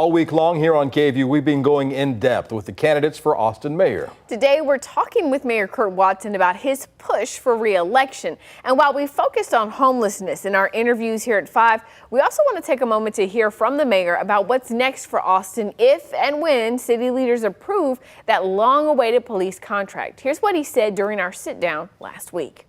All week long here on KVUE, we've been going in depth with the candidates for Austin mayor. Today, we're talking with Mayor Kirk Watson about his push for re-election. And while we focused on homelessness in our interviews here at 5, we also want to take a moment to hear from the mayor about what's next for Austin if and when city leaders approve that long-awaited police contract. Here's what he said during our sit-down last week.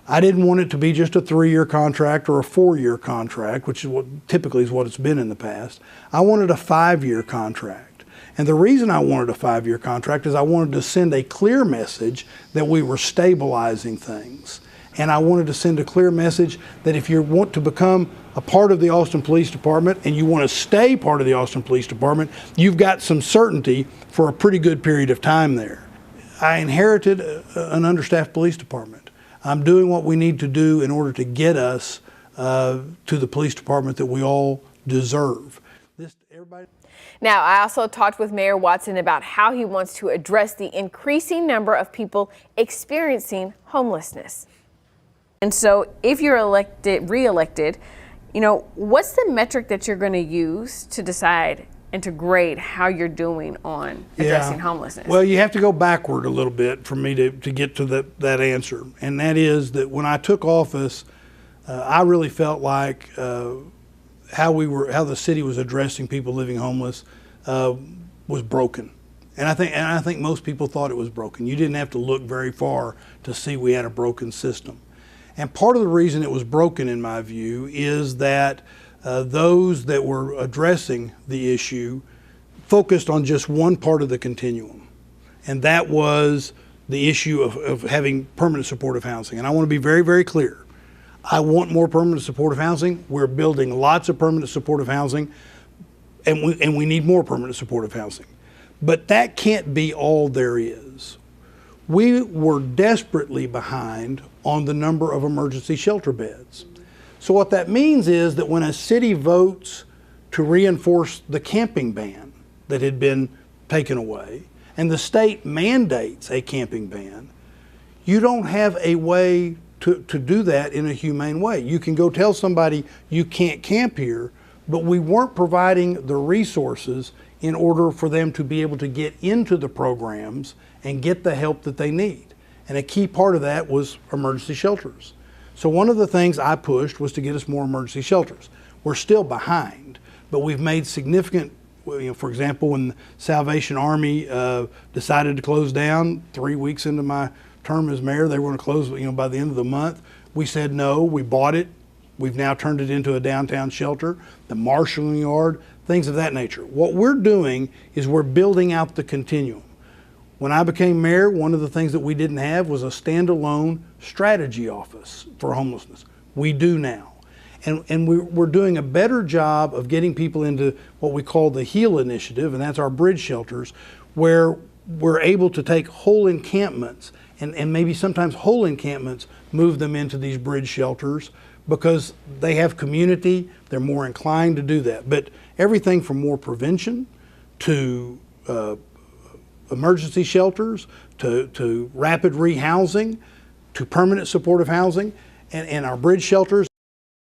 I didn't want it to be just a 3-year contract or a 4-year contract, which is what typically is what it's been in the past. I wanted a 5-year contract. And the reason I wanted a 5-year contract is I wanted to send a clear message that we were stabilizing things. And I wanted to send a clear message that if you want to become a part of the Austin Police Department and you want to stay part of the Austin Police Department, you've got some certainty for a pretty good period of time there. I inherited an understaffed police department. I'm doing what we need to do in order to get us to the police department that we all deserve. Now, I also talked with Mayor Watson about how he wants to address the increasing number of people experiencing homelessness. And so if you're re-elected, what's the metric that you're going to use to decide and to grade how you're doing on addressing homelessness? Well, you have to go backward a little bit for me to get to that answer. And that is that when I took office, I really felt like how the city was addressing people living homeless was broken. And I think most people thought it was broken. You didn't have to look very far to see we had a broken system. And part of the reason it was broken, in my view, is that those that were addressing the issue focused on just one part of the continuum, and that was the issue of having permanent supportive housing. And I want to be very, very clear. I want more permanent supportive housing. We're building lots of permanent supportive housing, and we need more permanent supportive housing. But that can't be all there is. We were desperately behind on the number of emergency shelter beds. So what that means is that when a city votes to reinforce the camping ban that had been taken away, and the state mandates a camping ban, you don't have a way to do that in a humane way. You can go tell somebody you can't camp here, but we weren't providing the resources in order for them to be able to get into the programs and get the help that they need. And a key part of that was emergency shelters. So one of the things I pushed was to get us more emergency shelters. We're still behind, but we've made significant, for example, when the Salvation Army decided to close down 3 weeks into my term as mayor, they were going to close by the end of the month. We said no, we bought it. We've now turned it into a downtown shelter, the marshalling yard, things of that nature. What we're doing is we're building out the continuum. When I became mayor, one of the things that we didn't have was a standalone strategy office for homelessness. We do now. And we're doing a better job of getting people into what we call the HEAL initiative, and that's our bridge shelters, where we're able to take whole encampments and maybe sometimes whole encampments, move them into these bridge shelters because they have community, they're more inclined to do that. But everything from more prevention to emergency shelters, to rapid rehousing, to permanent supportive housing, and our bridge shelters.